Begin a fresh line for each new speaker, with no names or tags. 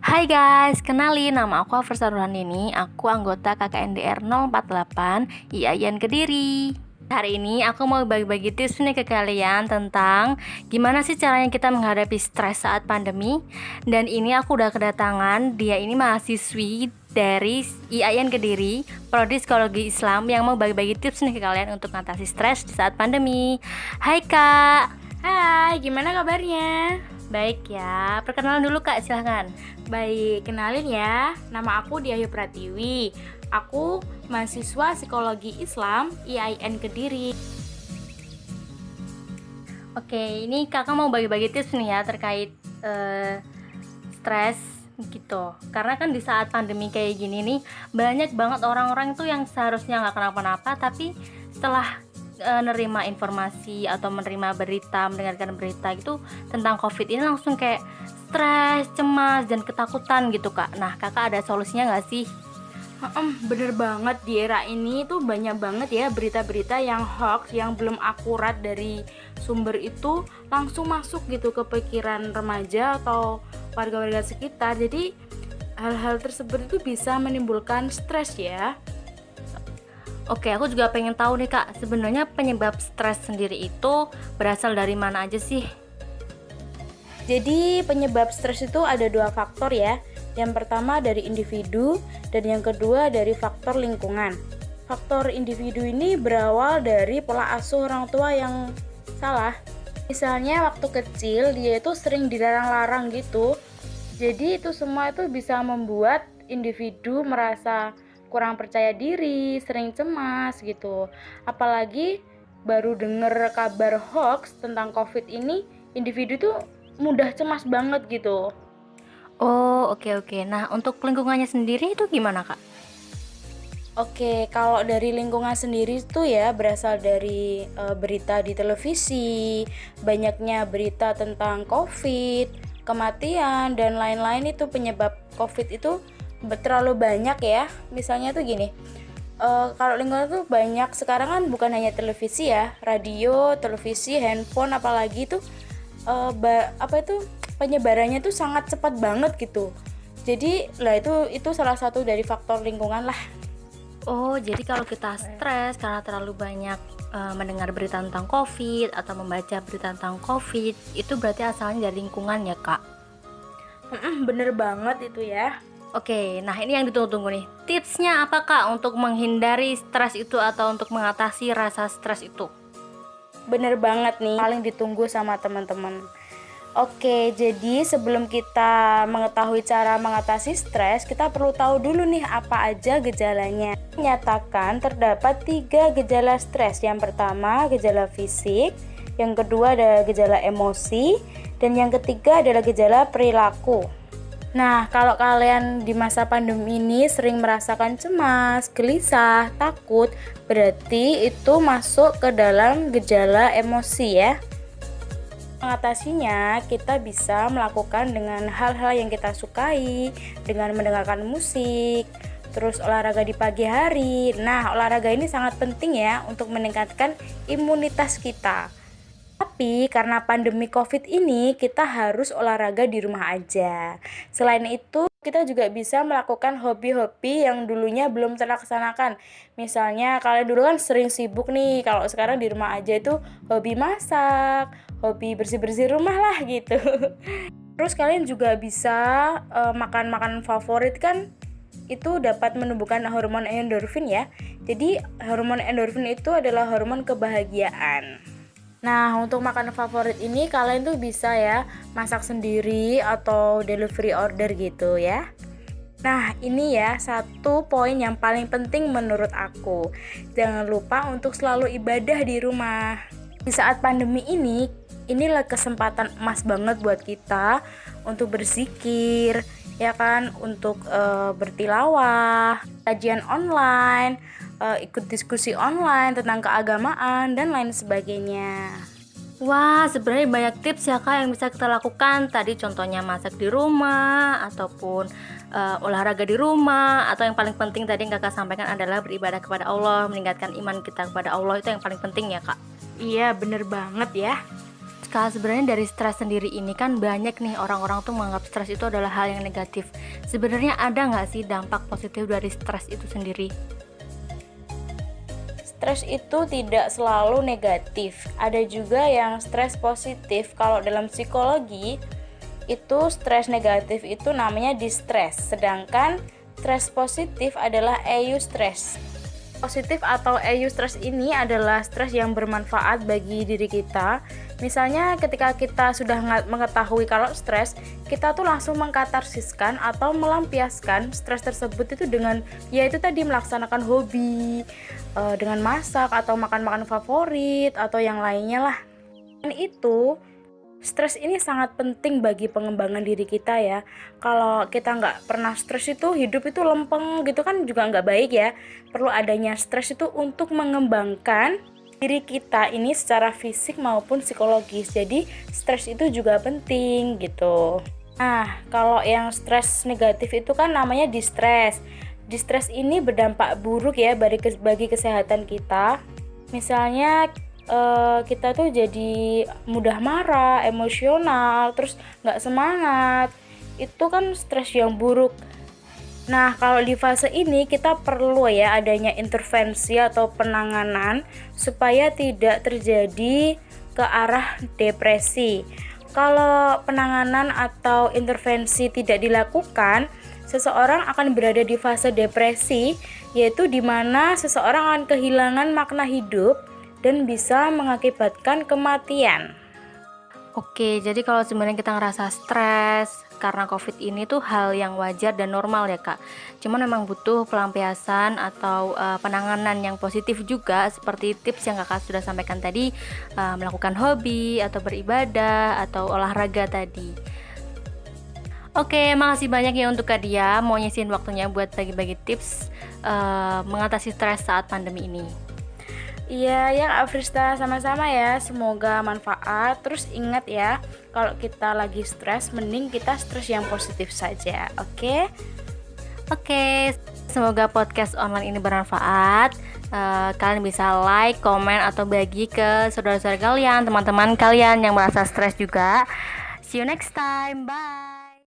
Hai guys, kenalin nama aku Afrsa Ruhanini. Aku anggota KKNDR 048 IAIN Kediri. Hari ini aku mau bagi-bagi tips nih ke kalian tentang gimana sih caranya kita menghadapi stres saat pandemi. Dan ini aku udah kedatangan, dia ini mahasiswi dari IAIN Kediri, Prodi Psikologi Islam, yang mau bagi-bagi tips nih ke kalian untuk mengatasi stres di saat pandemi. Hai Kak.
Hai, gimana kabarnya?
Baik ya, perkenalan dulu Kak, silahkan.
Baik, kenalin ya. Nama aku Diayu Pratiwi. Aku mahasiswa Psikologi Islam IAIN Kediri.
Oke, ini kakak mau bagi-bagi tips nih ya terkait stres gitu. Karena kan di saat pandemi kayak gini nih, banyak banget orang-orang itu yang seharusnya nggak kenapa-napa, tapi setelah nerima informasi atau menerima berita, mendengarkan berita gitu tentang COVID ini langsung kayak stres, cemas, dan ketakutan gitu Kak. Nah, kakak ada solusinya nggak sih?
Bener banget, di era ini tuh banyak banget ya berita-berita yang hoax, yang belum akurat dari sumber itu langsung masuk gitu ke pikiran remaja atau warga-warga sekitar. Jadi hal-hal tersebut itu bisa menimbulkan stres ya.
Oke, aku juga pengen tahu nih Kak, sebenarnya penyebab stres sendiri itu berasal dari mana aja sih?
Jadi penyebab stres itu ada dua faktor ya. Yang pertama dari individu dan yang kedua dari faktor lingkungan. Faktor individu ini berawal dari pola asuh orang tua yang salah. Misalnya waktu kecil dia itu sering dilarang-larang gitu. Jadi itu semua itu bisa membuat individu merasa kurang percaya diri, sering cemas gitu. Apalagi baru denger kabar hoax tentang COVID ini, individu tuh mudah cemas banget gitu.
Oh, oke. Nah, untuk lingkungannya sendiri itu gimana Kak?
Oke, kalau dari lingkungan sendiri itu ya berasal dari berita di televisi, banyaknya berita tentang COVID, kematian dan lain-lain. Itu penyebab COVID itu terlalu banyak ya. Misalnya tuh gini, kalau lingkungan tuh banyak sekarang kan bukan hanya televisi ya, radio, televisi, handphone, apalagi tuh penyebarannya tuh sangat cepat banget gitu. Jadi lah itu salah satu dari faktor lingkungan lah.
Oh, jadi kalau kita stres karena terlalu banyak mendengar berita tentang COVID atau membaca berita tentang COVID, itu berarti asalnya dari lingkungan ya Kak?
Bener banget itu ya.
Oke, nah ini yang ditunggu-tunggu nih. Tipsnya apa Kak untuk menghindari stres itu atau untuk mengatasi rasa stres itu?
Bener banget nih, paling ditunggu sama teman-teman. Oke, jadi sebelum kita mengetahui cara mengatasi stres, kita perlu tahu dulu nih apa aja gejalanya. Nyatakan terdapat 3 gejala stres. Yang pertama gejala fisik, yang kedua adalah gejala emosi, dan yang ketiga adalah gejala perilaku. Nah, kalau kalian di masa pandemi ini sering merasakan cemas, gelisah, takut, berarti itu masuk ke dalam gejala emosi ya. Mengatasinya, kita bisa melakukan dengan hal-hal yang kita sukai, dengan mendengarkan musik, terus olahraga di pagi hari. Nah, olahraga ini sangat penting ya untuk meningkatkan imunitas kita. Tapi karena pandemi COVID ini, kita harus olahraga di rumah aja. Selain itu, kita juga bisa melakukan hobi-hobi yang dulunya belum terlaksanakan. Misalnya, kalian dulu kan sering sibuk nih, kalau sekarang di rumah aja itu hobi masak, hobi bersih-bersih rumah lah gitu. Terus kalian juga bisa makan makanan favorit kan, itu dapat menumbuhkan hormon endorfin ya. Jadi hormon endorfin itu adalah hormon kebahagiaan. Nah, untuk makanan favorit ini kalian tuh bisa ya masak sendiri atau delivery order gitu ya. Nah, ini ya satu poin yang paling penting menurut aku. Jangan lupa untuk selalu ibadah di rumah. Di saat pandemi ini, inilah kesempatan emas banget buat kita untuk berzikir, ya kan, untuk bertilawah, kajian online, ikut diskusi online tentang keagamaan dan lain sebagainya.
Wah, sebenarnya banyak tips ya Kak yang bisa kita lakukan. Tadi contohnya masak di rumah, ataupun olahraga di rumah, atau yang paling penting tadi yang Kakak sampaikan adalah beribadah kepada Allah, meningkatkan iman kita kepada Allah, itu yang paling penting ya Kak.
Iya, bener banget ya.
Kak, sebenarnya dari stres sendiri ini kan banyak nih orang-orang tuh menganggap stres itu adalah hal yang negatif. Sebenarnya ada nggak sih dampak positif dari stres itu sendiri?
Stres itu tidak selalu negatif. Ada juga yang stres positif. Kalau dalam psikologi itu stres negatif itu namanya distress. Sedangkan stres positif adalah eustress. Positif atau eustress ini adalah stres yang bermanfaat bagi diri kita. Misalnya ketika kita sudah mengetahui kalau stres, kita tuh langsung mengkatarsiskan atau melampiaskan stres tersebut itu dengan yaitu tadi melaksanakan hobi, dengan masak atau makan-makan favorit atau yang lainnya lah. Dan itu stres ini sangat penting bagi pengembangan diri kita ya. Kalau kita nggak pernah stres itu hidup itu lempeng gitu kan juga nggak baik ya. Perlu adanya stres itu untuk mengembangkan diri kita ini secara fisik maupun psikologis. Jadi stres itu juga penting gitu. Nah, kalau yang stres negatif itu kan namanya distress. Distress ini berdampak buruk ya bagi kesehatan kita. Misalnya kita tuh jadi mudah marah, emosional, terus nggak semangat. Itu kan stres yang buruk. Nah, kalau di fase ini kita perlu ya adanya intervensi atau penanganan supaya tidak terjadi ke arah depresi. Kalau penanganan atau intervensi tidak dilakukan, seseorang akan berada di fase depresi, yaitu di mana seseorang akan kehilangan makna hidup dan bisa mengakibatkan kematian.
Oke, jadi kalau sebenarnya kita ngerasa stres karena COVID ini tuh hal yang wajar dan normal ya Kak. Cuman memang butuh pelampiasan atau penanganan yang positif juga, seperti tips yang Kakak sudah sampaikan tadi, melakukan hobi atau beribadah atau olahraga tadi. Oke, makasih banyak ya untuk Kak Dia mau nyisin waktunya buat bagi-bagi tips mengatasi stres saat pandemi ini.
Iya, yang Afrista sama-sama ya. Semoga manfaat. Terus ingat ya, kalau kita lagi stres, mending kita stres yang positif saja. Oke?
Oke, semoga podcast online ini bermanfaat. Kalian bisa like, komen, atau bagi ke saudara-saudara kalian, teman-teman kalian yang merasa stres juga. See you next time. Bye.